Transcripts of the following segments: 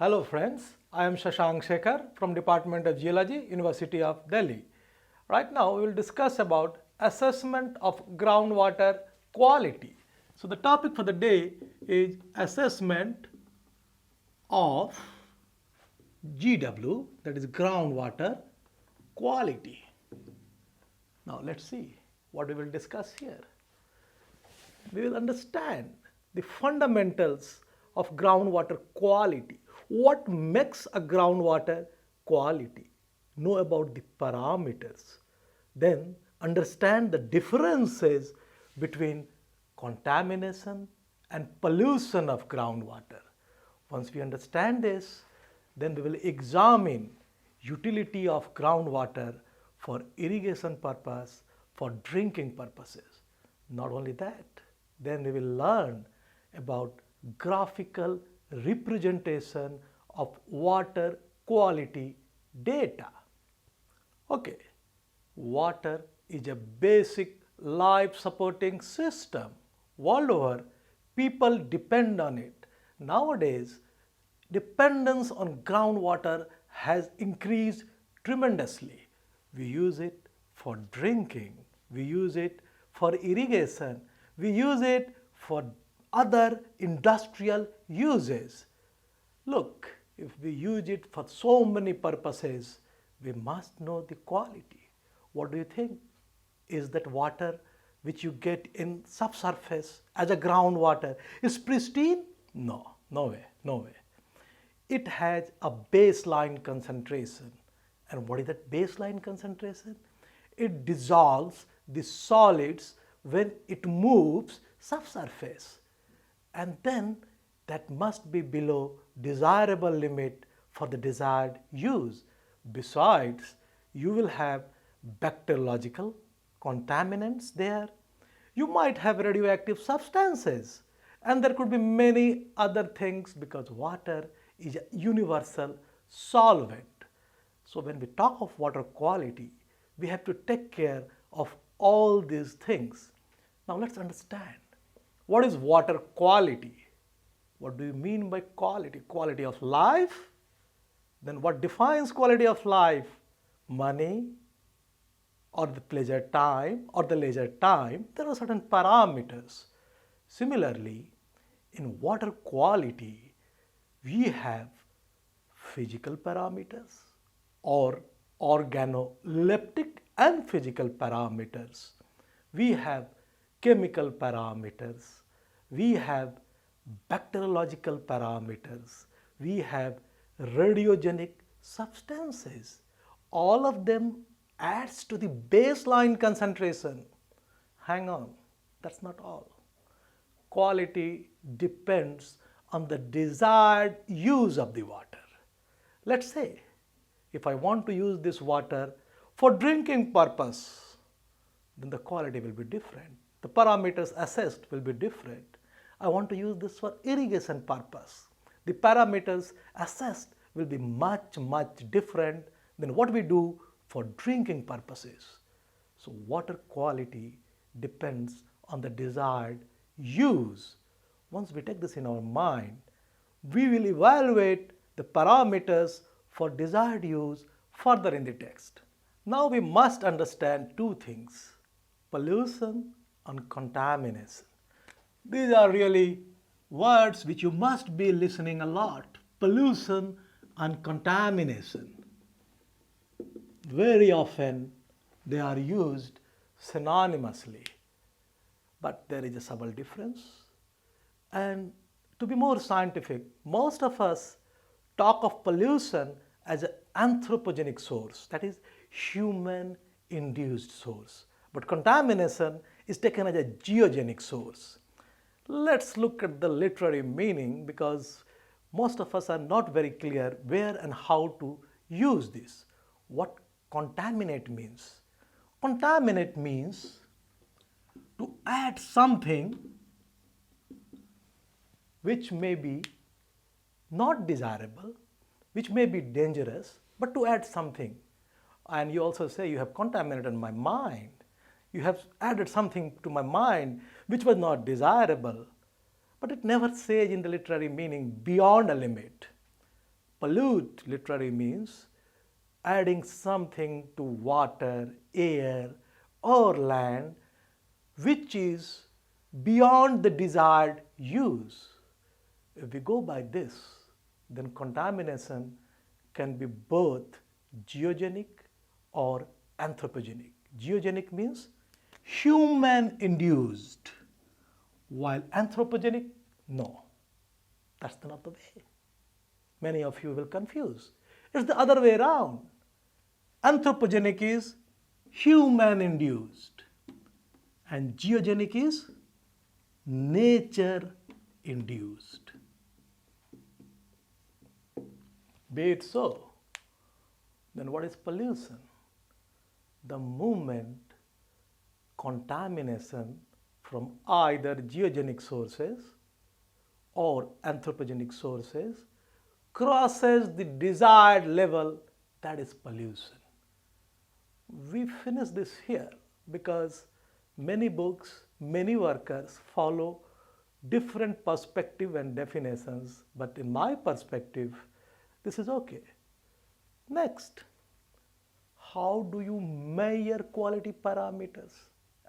Hello friends, I am Shashank Shekhar from Department of Geology, University of Delhi. Right now we will discuss about assessment of groundwater quality. So the topic for the day is assessment of GW, that is groundwater quality. Now let's see what we will discuss here. We will understand the fundamentals of groundwater quality. What makes a groundwater quality? Know about the parameters. Then understand the differences between contamination and pollution of groundwater. Once we understand this, then we will examine utility of groundwater for irrigation purpose, for drinking purposes. Not only that, then we will learn about graphical representation of water quality data. Okay, water is a basic life supporting system. World over, people depend on it. Nowadays, dependence on groundwater has increased tremendously. We use it for drinking, we use it for irrigation, we use it for other industrial uses. Look, if we use it for so many purposes, we must know the quality. What do you think? Is that water which you get in subsurface as a groundwater is pristine? No, no way, no way. It has a baseline concentration. And what is that baseline concentration? It dissolves the solids when it moves subsurface. And then that must be below desirable limit for the desired use. Besides, you will have bacteriological contaminants there. You might have radioactive substances, and there could be many other things because water is a universal solvent. So when we talk of water quality, we have to take care of all these things. Now let's understand, what is water quality? What do you mean by quality? Quality of life? Then what defines quality of life? Money or the pleasure time or the leisure time? There are certain parameters. Similarly, in water quality, we have physical parameters or organoleptic and physical parameters. We have chemical parameters. We have bacteriological parameters. We have radiogenic substances. All of them adds to the baseline concentration. Hang on, that's not all. Quality depends on the desired use of the water. Let's say, if I want to use this water for drinking purpose, then the quality will be different. The parameters assessed will be different. I want to use this for irrigation purpose. The parameters assessed will be much different than what we do for drinking purposes. So water quality depends on the desired use. Once we take this in our mind, we will evaluate the parameters for desired use further in the text. Now we must understand two things, pollution and contamination. These are really words which you must be listening a lot, pollution and contamination. Very often they are used synonymously, but there is a subtle difference. And to be more scientific, most of us talk of pollution as an anthropogenic source, that is human-induced source. But contamination is taken as a geogenic source. Let's look at the literary meaning because most of us are not very clear where and how to use this. What contaminate means? Contaminate means to add something which may be not desirable, which may be dangerous, but to add something. And you also say you have contaminated my mind. You have added something to my mind which was not desirable. But it never says in the literary meaning beyond a limit. pollute literally means adding something to water, air, or land which is beyond the desired use. If we go by this, then contamination can be both geogenic or anthropogenic. Geogenic means human induced, while anthropogenic, no. That's not the way. Many of you will confuse. It's the other way around. Anthropogenic is human induced and geogenic is nature induced. Be it so, then what is pollution? The movement, contamination from either geogenic sources or anthropogenic sources crosses the desired level, that is pollution. We finish this here because many books, many workers follow different perspective and definitions, but in my perspective, this is okay. Next, how do you measure quality parameters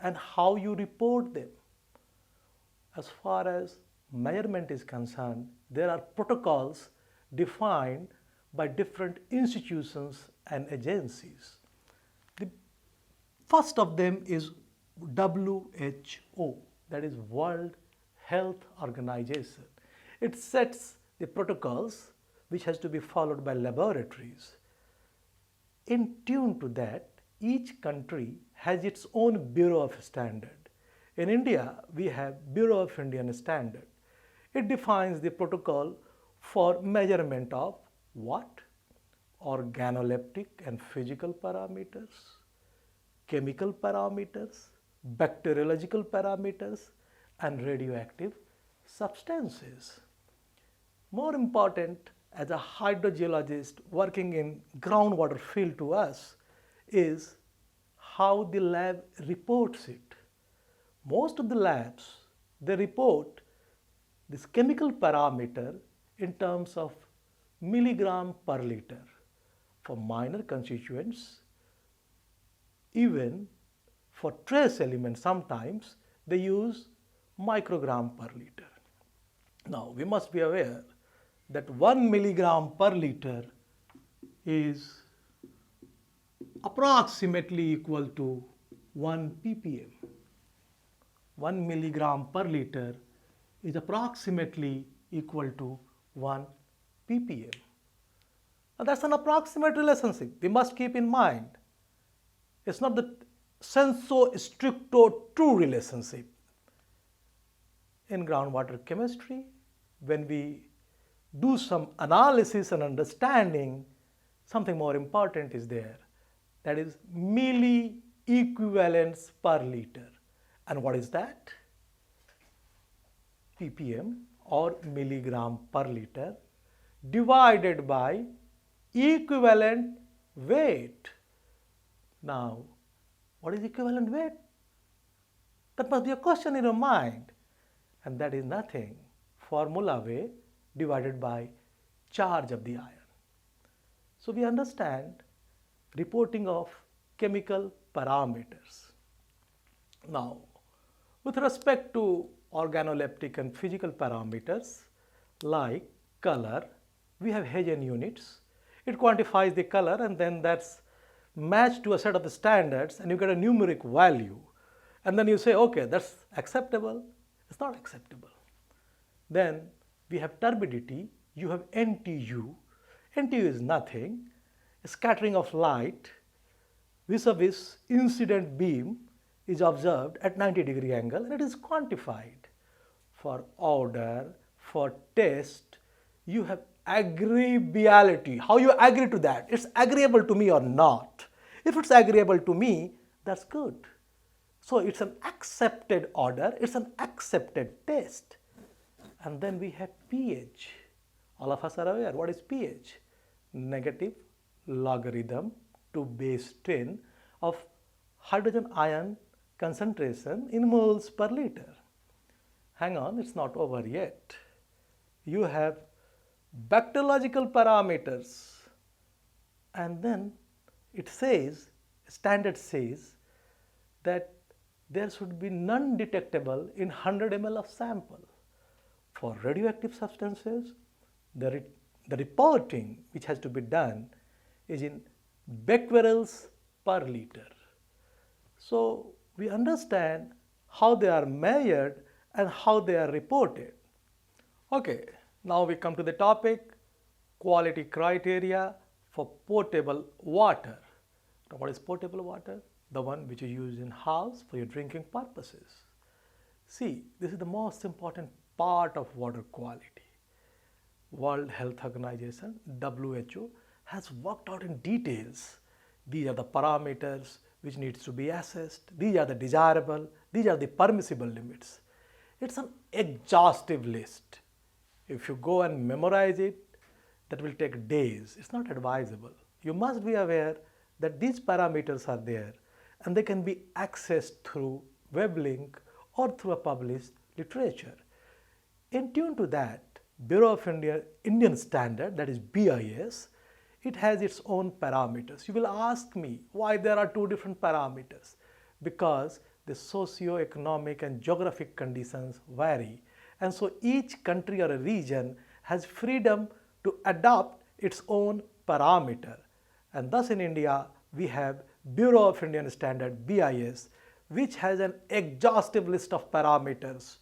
and how you report them? As far as measurement is concerned, there are protocols defined by different institutions and agencies. The first of them is WHO, that is World Health Organization. It sets the protocols which has to be followed by laboratories. In tune to that, each country has its own Bureau of Standard. In India, we have Bureau of Indian Standard. It defines the protocol for measurement of what? Organoleptic and physical parameters, chemical parameters, bacteriological parameters, and radioactive substances. More important, as a hydrogeologist working in groundwater field to us, is how the lab reports it. Most of the labs, they report this chemical parameter in terms of milligram per liter. For minor constituents, even for trace elements, sometimes they use microgram per liter. Now, we must be aware that 1 milligram per liter is approximately equal to 1 ppm. 1 milligram per liter is approximately equal to 1 ppm. Now, that's an approximate relationship. We must keep in mind. It's not the sensu stricto true relationship. In groundwater chemistry, when we do some analysis and understanding, something more important is there. That is milli-equivalents per liter. And what is that? ppm or milligram per liter divided by equivalent weight. Now, what is equivalent weight? That must be a question in your mind. And that is nothing. Formula way divided by charge of the ion. So we understand reporting of chemical parameters. Now, with respect to organoleptic and physical parameters like color, we have Hagen units. It quantifies the color and then that's matched to a set of the standards and you get a numeric value. And then you say, okay, that's acceptable. It's not acceptable. Then we have turbidity, you have NTU. NTU is nothing, a scattering of light vis-a-vis incident beam is observed at 90-degree angle and it is quantified. For order, for test, you have agreeability. How you agree to that? It's agreeable to me or not. If it's agreeable to me, that's good. So it's an accepted order, it's an accepted test. And then we have pH. All of us are aware. What is pH? Negative logarithm to base 10 of hydrogen ion concentration in moles per liter. Hang on, it's not over yet. You have bacteriological parameters, and then it says, standard says that there should be none detectable in 100 ml of sample. For radioactive substances, the reporting which has to be done is in becquerels per liter. So we understand how they are measured and how they are reported. Okay, now we come to the topic, quality criteria for potable water. Now what is potable water? The one which you use in house for your drinking purposes. See, this is the most important part of water quality. World Health Organization, WHO, has worked out in details. These are the parameters which needs to be assessed. These are the desirable, these are the permissible limits. It's an exhaustive list. If you go and memorize it, that will take days. It's not advisable. You must be aware that these parameters are there and they can be accessed through web link or through a published literature. In tune to that, Bureau of Indian Standard, that is BIS, it has its own parameters. You will ask me why there are two different parameters. Because the socio-economic and geographic conditions vary, and so each country or a region has freedom to adopt its own parameter. And thus in India, we have Bureau of Indian Standard, BIS, which has an exhaustive list of parameters.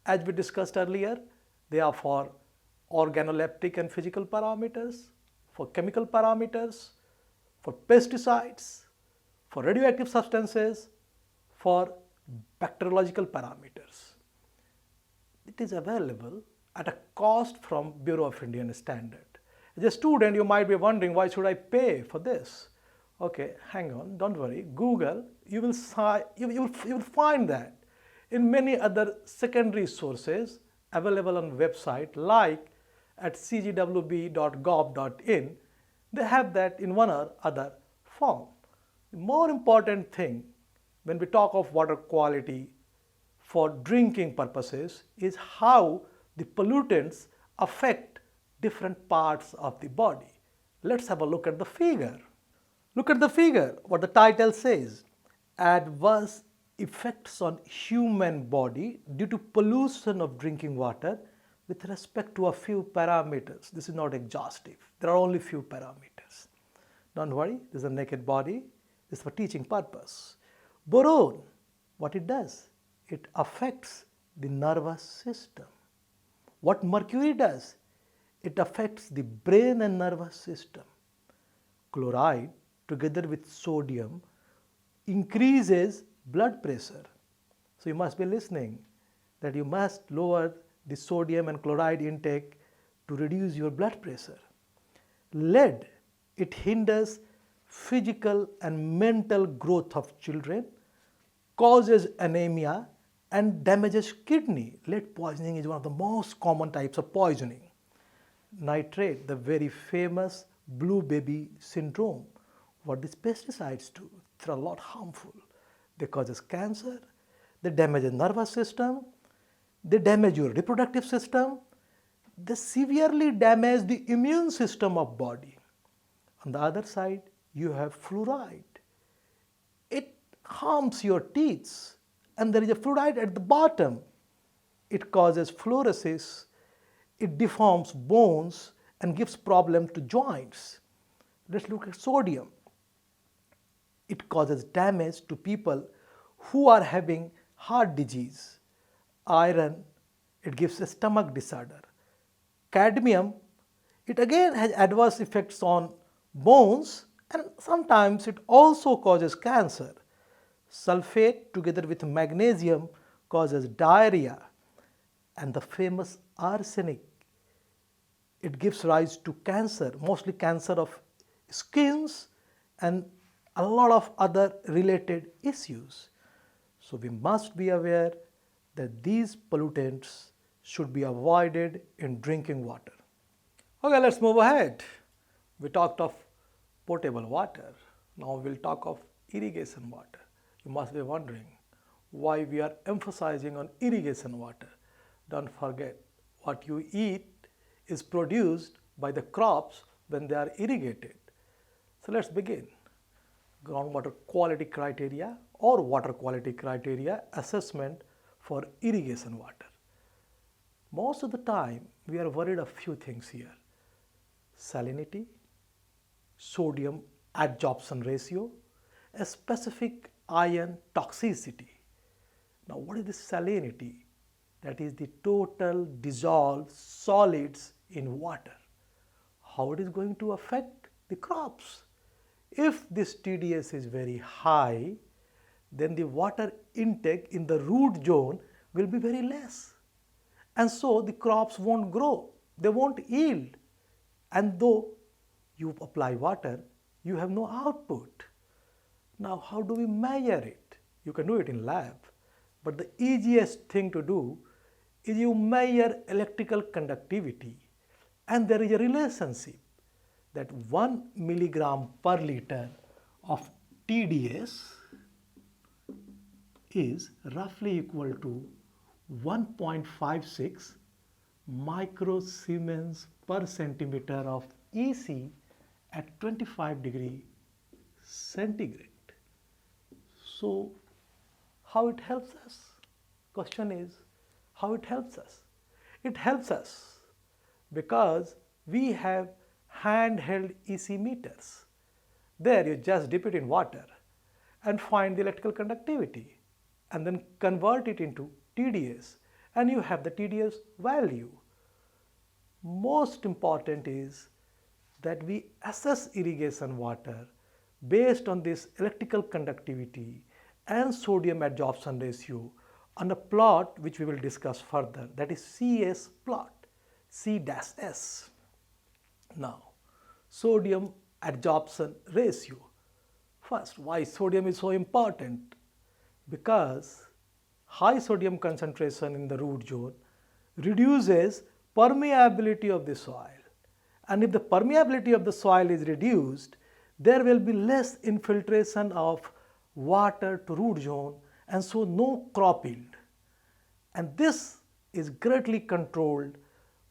As we discussed earlier, they are for organoleptic and physical parameters, for chemical parameters, for pesticides, for radioactive substances, for bacteriological parameters. It is available at a cost from Bureau of Indian Standard. As a student, you might be wondering, why should I pay for this? Okay, hang on, don't worry. Google, you will find that in many other secondary sources available on website like at cgwb.gov.in, they have that in one or other form. The more important thing when we talk of water quality for drinking purposes is how the pollutants affect different parts of the body. Let's have a look at the figure. Look at the figure, what the title says. Adverse effects on human body due to pollution of drinking water with respect to a few parameters. This is not exhaustive. There are only few parameters. Don't worry, this is a naked body. This is for teaching purpose. Boron, what it does? It affects the nervous system. What mercury does? It affects the brain and nervous system. Chloride, together with sodium, increases blood pressure. So you must be listening that you must lower the sodium and chloride intake to reduce your blood pressure. Lead, it hinders physical and mental growth of children, causes anemia and damages kidney. Lead poisoning is one of the most common types of poisoning. Nitrate, the very famous blue baby syndrome. What these pesticides do? They're a lot harmful. They cause cancer, they damage the nervous system, they damage your reproductive system, they severely damage the immune system of body. On the other side, you have fluoride. It harms your teeth, and there is a fluoride at the bottom. It causes fluorosis, it deforms bones and gives problem to joints. Let's look at sodium. It causes damage to people who are having heart disease. Iron, it gives a stomach disorder. Cadmium, it again has adverse effects on bones and sometimes it also causes cancer. Sulfate together with magnesium causes diarrhea. And the famous arsenic, it gives rise to cancer, mostly cancer of skins and a lot of other related issues. So we must be aware that these pollutants should be avoided in drinking water. Okay, let's move ahead. We talked of potable water. Now we'll talk of irrigation water. You must be wondering why we are emphasizing on irrigation water. Don't forget, what you eat is produced by the crops when they are irrigated. So let's begin. Groundwater quality criteria or water quality criteria assessment for irrigation water. Most of the time we are worried of few things here: salinity, sodium adsorption ratio, a specific ion toxicity. Now what is the salinity? That is the total dissolved solids in water. How it is going to affect the crops? If this TDS is very high, then the water intake in the root zone will be very less. And so the crops won't grow, they won't yield. And though you apply water, you have no output. Now how do we measure it? You can do it in lab, but the easiest thing to do is you measure electrical conductivity, and there is a relationship that 1 milligram per liter of TDS is roughly equal to 1.56 microsiemens per centimeter of EC at 25 degree centigrade. So how it helps us? Question is, how it helps us? It helps us because we have handheld EC meters. There you just dip it in water and find the electrical conductivity and then convert it into TDS, and you have the TDS value. Most important is that we assess irrigation water based on this electrical conductivity and sodium adsorption ratio on a plot which we will discuss further, that is CS plot, C-S. Now, sodium adsorption ratio. First, why sodium is so important? Because high sodium concentration in the root zone reduces permeability of the soil. And if the permeability of the soil is reduced, there will be less infiltration of water to root zone, and so no crop yield. And this is greatly controlled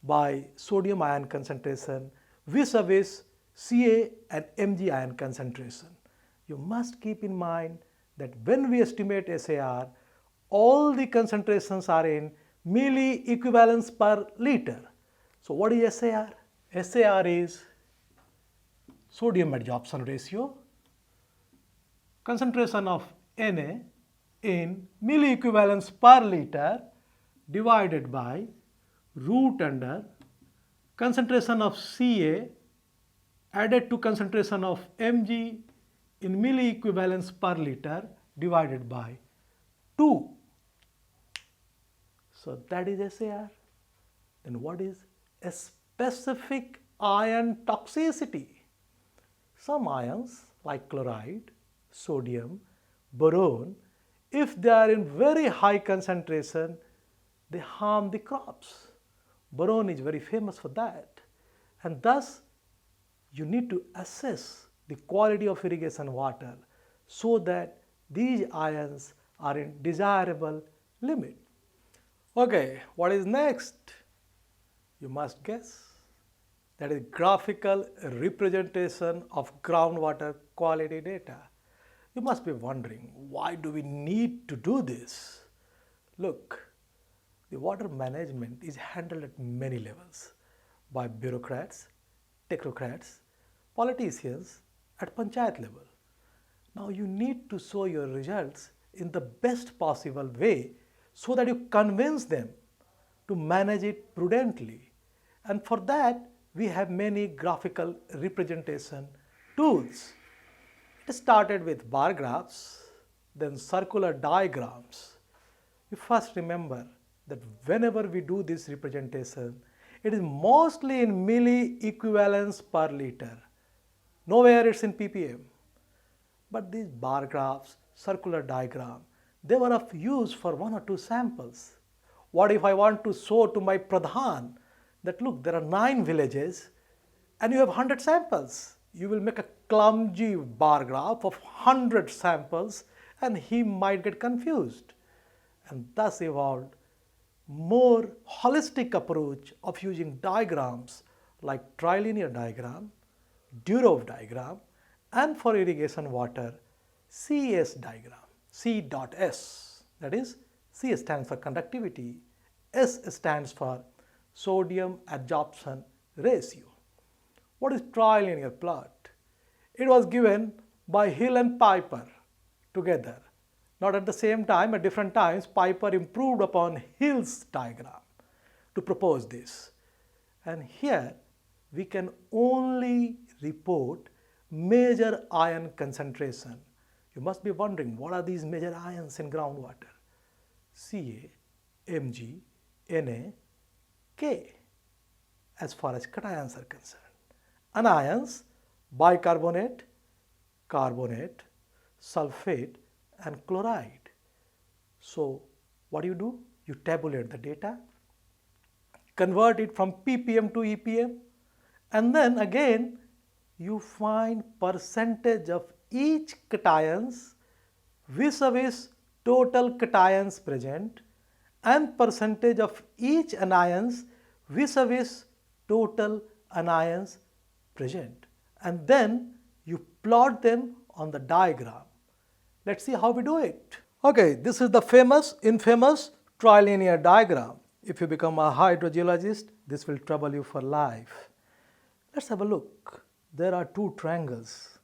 by sodium ion concentration vis-a-vis Ca and Mg ion concentration. You must keep in mind that when we estimate SAR, all the concentrations are in milli-equivalents per liter. So what is SAR? SAR is sodium adsorption ratio, concentration of Na in milli-equivalents per liter divided by root under concentration of Ca added to concentration of Mg in milli-equivalents per liter divided by 2. So that is SAR. Then what is a specific ion toxicity? Some ions like chloride, sodium, boron, if they are in very high concentration, they harm the crops. Boron is very famous for that, and thus you need to assess the quality of irrigation water so that these ions are in desirable limit. Okay, what is next? You must guess. That is graphical representation of groundwater quality data. You must be wondering, why do we need to do this? Look, the water management is handled at many levels by bureaucrats, technocrats, politicians at panchayat level. Now you need to show your results in the best possible way so that you convince them to manage it prudently. And for that, we have many graphical representation tools. It started with bar graphs, then circular diagrams. You first remember that whenever we do this representation, it is mostly in milli-equivalents per liter. Nowhere it's in ppm. But these bar graphs, circular diagram, they were of use for 1 or 2 samples. What if I want to show to my pradhan that look, there are 9 villages and you have 100 samples? You will make a clumsy bar graph of 100 samples and he might get confused. And thus evolved more holistic approach of using diagrams like trilinear diagram, Durovs diagram, and for irrigation water, CS diagram, C.S. That is, C stands for conductivity, S stands for sodium adsorption ratio. What is trilinear plot? It was given by Hill and Piper together. Not at the same time, at different times, Piper improved upon Hill's diagram to propose this. And here we can only report major ion concentration. You must be wondering, what are these major ions in groundwater? Ca, Mg, Na, K, as far as cations are concerned. Anions, bicarbonate, carbonate, sulfate, and chloride. So what do? You tabulate the data, convert it from ppm to EPM, and then again you find percentage of each cations vis-a-vis total cations present and percentage of each anions vis-a-vis total anions present, and then you plot them on the diagram. Let's see how we do it. Okay, this is the infamous trilinear diagram. If you become a hydrogeologist, this will trouble you for life. Let's have a look. There are two triangles,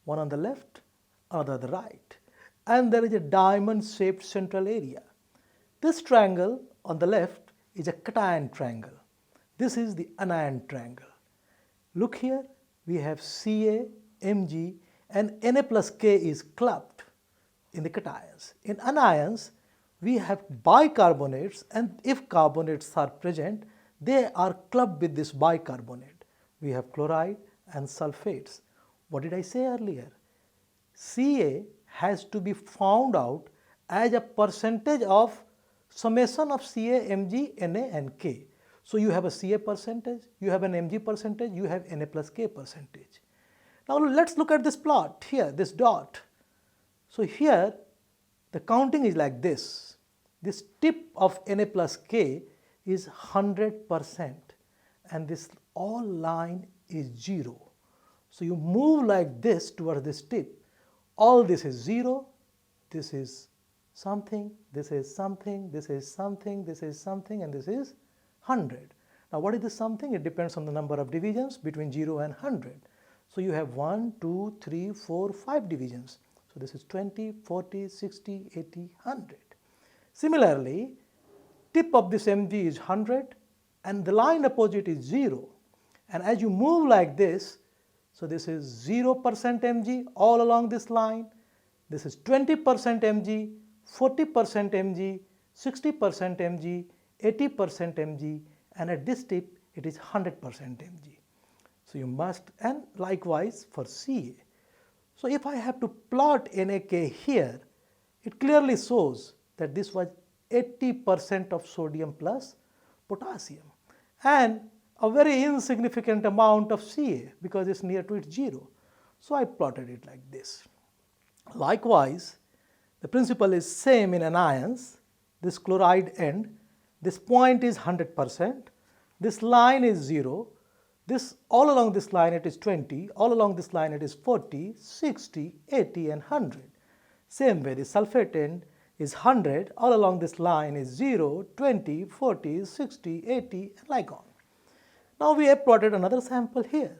one on the left, other on the right, and there is a diamond-shaped central area. This triangle on the left is a cation triangle. This is the anion triangle. Look here, we have Ca, Mg, and Na plus K is clubbed in the cations. In anions, we have bicarbonates, and if carbonates are present, they are clubbed with this bicarbonate. We have chloride and sulfates. What did I say earlier? Ca has to be found out as a percentage of summation of Ca, Mg, Na and K. So you have a Ca percentage, you have an Mg percentage, you have Na plus K percentage. Now let's look at this plot here, this dot. So here the counting is like this. This tip of Na plus K is 100% and this all line is 0. So you move like this towards this tip. All this is 0, this is something, this is something, this is something, this is something, and this is 100. Now what is this something? It depends on the number of divisions between 0 and 100. So you have 1, 2, 3, 4, 5 divisions. So this is 20, 40, 60, 80, 100. Similarly, tip of this Mg is 100 and the line opposite is 0. And as you move like this, so this is 0% Mg all along this line, this is 20% Mg, 40% Mg, 60% Mg, 80% Mg, and at this tip it is 100% Mg. So you must, and likewise for Ca. So if I have to plot NaK here, it clearly shows that this was 80% of sodium plus potassium and a very insignificant amount of Ca because it's near to its 0. So I plotted it like this. Likewise, the principle is same in anions. This chloride end, this point is 100%, this line is 0, this all along this line it is 20, all along this line it is 40, 60, 80 and 100. Same way the sulfate end is 100, all along this line is 0, 20, 40, 60, 80 and like on. Now we have plotted another sample here.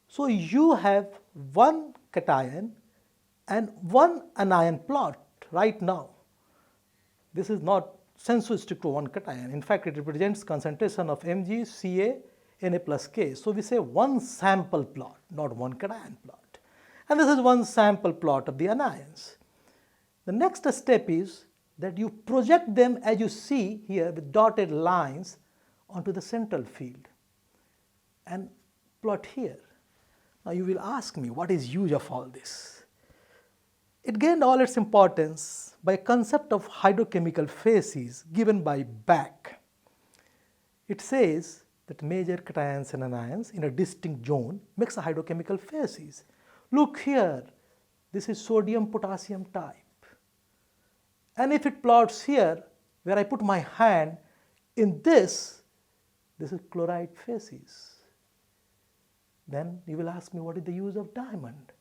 So you have one cation and one anion plot right now. This is not sensu-strict to one cation. In fact, it represents concentration of Mg, Ca, Na plus K. So we say one sample plot, not one cation plot. And this is one sample plot of the anions. The next step is that you project them as you see here with dotted lines onto the central field and plot here. Now you will ask me, what is use of all this? It gained all its importance by a concept of hydrochemical phases given by Back. It says that major cations and anions in a distinct zone makes a hydrochemical phases. Look here, this is sodium-potassium type. And if it plots here, where I put my hand, In this is chloride facies. Then you will ask me, what is the use of diamond?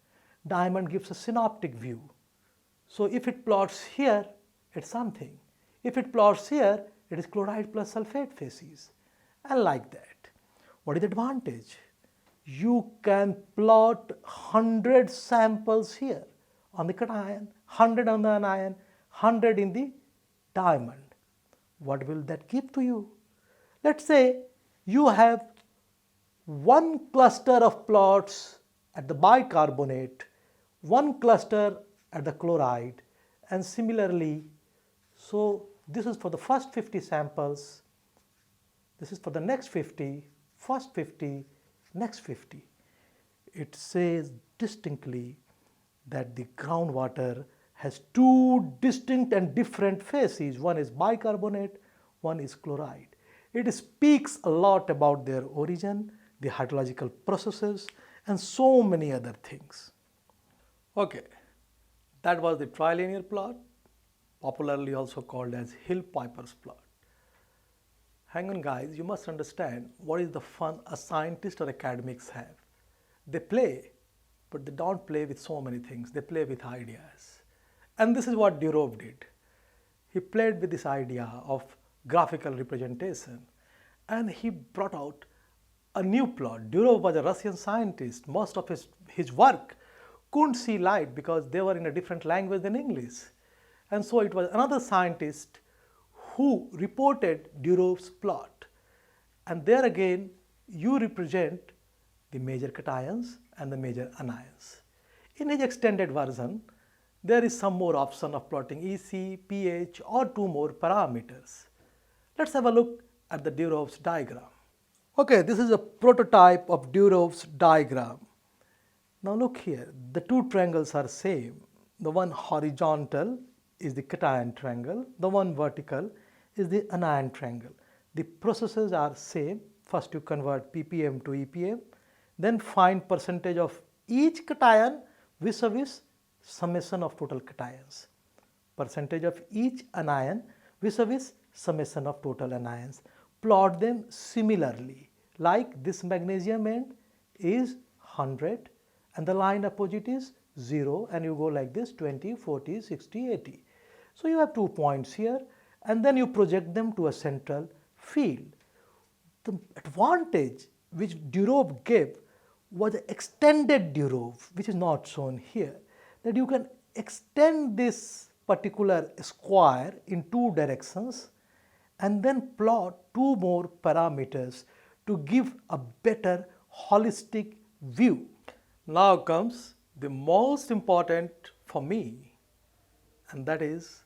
Diamond gives a synoptic view. So if it plots here, it's something. If it plots here, it is chloride plus sulfate facies. And like that. What is the advantage? You can plot 100 samples here on the cation, 100 on the anion, 100 in the diamond. What will that give to you? Let's say you have one cluster of plots at the bicarbonate, one cluster at the chloride, and similarly, so this is for the first 50 samples, this is for the next 50, first 50, next 50. It says distinctly that the groundwater has two distinct and different phases. One is bicarbonate, one is chloride. It speaks a lot about their origin, the hydrological processes, and so many other things. Okay, that was the trilinear plot, popularly also called as Hill-Piper's plot. Hang on guys, you must understand what is the fun a scientist or academics have. They play, but they don't play with so many things. They play with ideas. And this is what Durovs did. He played with this idea of graphical representation and he brought out a new plot. Durovs was a Russian scientist. Most of his work couldn't see light because they were in a different language than English. And so it was another scientist who reported Durovs' plot. And there again, you represent the major cations and the major anions. In his extended version, there is some more option of plotting EC, pH, or two more parameters. Let's have a look at the Durovs diagram. Okay, this is a prototype of Durovs diagram. Now look here, the two triangles are same. The one horizontal is the cation triangle, the one vertical is the anion triangle. The processes are same. First you convert ppm to EPM, then find percentage of each cation vis-a-vis summation of total cations. Percentage of each anion vis-a-vis summation of total anions. Plot them similarly, like this magnesium end is 100 and the line opposite is 0, and you go like this 20, 40, 60, 80. So you have 2 points here and then you project them to a central field. The advantage which Durovs gave was an extended Durovs, which is not shown here, that you can extend this particular square in two directions and then plot two more parameters to give a better holistic view. Now comes the most important for me, and that is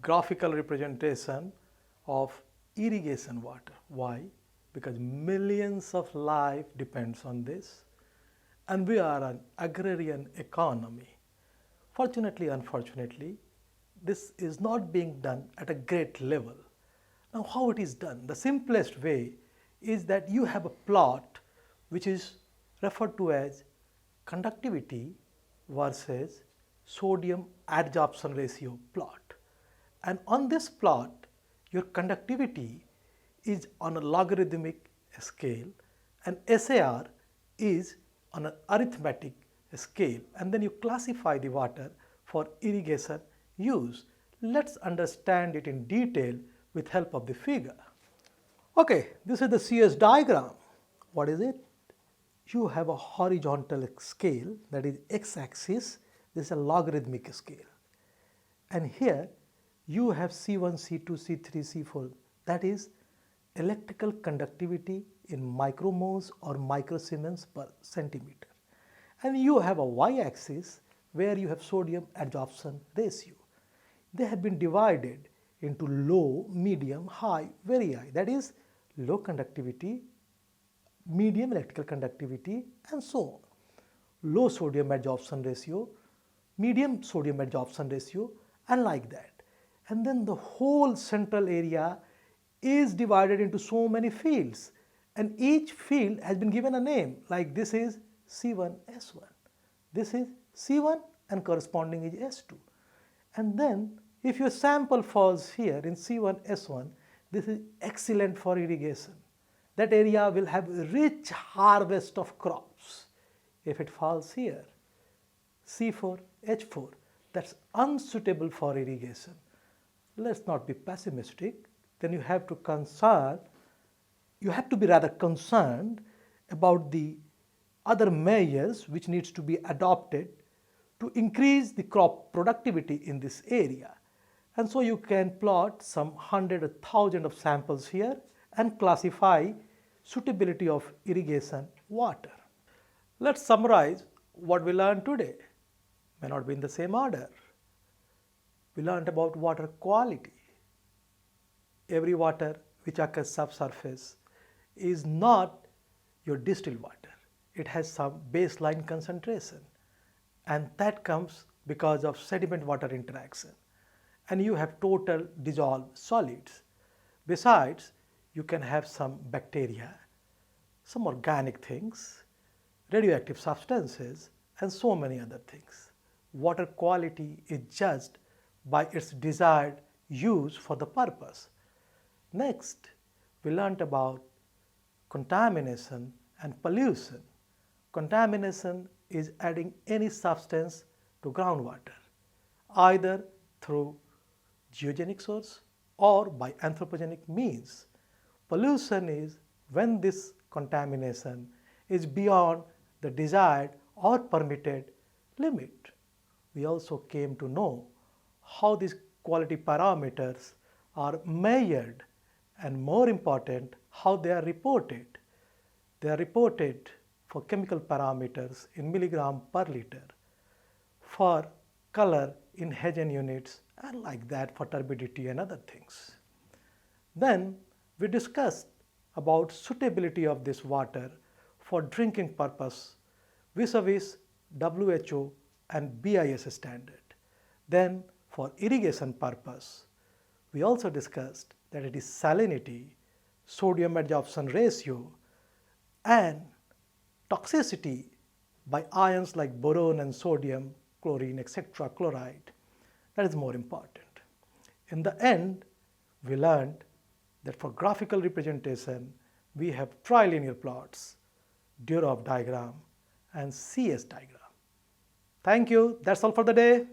graphical representation of irrigation water. Why? Because millions of life depends on this, and we are an agrarian economy. Fortunately, unfortunately, this is not being done at a great level. Now how it is done? The simplest way is that you have a plot which is referred to as conductivity versus sodium adsorption ratio plot. And on this plot, your conductivity is on a logarithmic scale and SAR is on an arithmetic scale, and then you classify the water for irrigation use. Let's understand it in detail with help of the figure. Okay, this is the CS diagram. What is it? You have a horizontal scale, that is x-axis. This is a logarithmic scale. And here you have C1, C2, C3, C4. That is electrical conductivity in micromoles or microsiemens per centimeter. And you have a y-axis where you have sodium adsorption ratio. They have been divided into low, medium, high, very high. That is low conductivity, medium electrical conductivity, and so on. Low sodium adsorption ratio, medium sodium adsorption ratio, and like that. And then the whole central area is divided into so many fields, and each field has been given a name, like this is C1, S1. This is C1 and corresponding is S2. And then if your sample falls here in C1, S1, this is excellent for irrigation. That area will have a rich harvest of crops. If it falls here, C4, H4, that's unsuitable for irrigation. Let's not be pessimistic. Then you have to be rather concerned about the other measures which needs to be adopted to increase the crop productivity in this area. And so you can plot some 100 or 1000 of samples here and classify suitability of irrigation water. Let's summarize what we learned today. May not be in the same order. We learned about water quality. Every water which occurs subsurface is not your distilled water. It has some baseline concentration, and that comes because of sediment water interaction, and you have total dissolved solids. Besides, you can have some bacteria, some organic things, radioactive substances, and so many other things. Water quality is judged by its desired use for the purpose. Next, we learnt about contamination and pollution. Contamination is adding any substance to groundwater, either through geogenic source or by anthropogenic means. Pollution is when this contamination is beyond the desired or permitted limit. We also came to know how these quality parameters are measured, and more important, how they are reported. They are reported for chemical parameters in milligram per liter, for color in Hagen units, and like that for turbidity and other things. Then we discussed about suitability of this water for drinking purpose vis-a-vis WHO and BIS standard. Then for irrigation purpose, we also discussed that it is salinity, sodium adsorption ratio, and toxicity by ions like boron and sodium, chlorine, etc., chloride. That is more important. In the end, we learned that for graphical representation, we have trilinear plots, Durovs diagram, and CS diagram. Thank you. That's all for the day.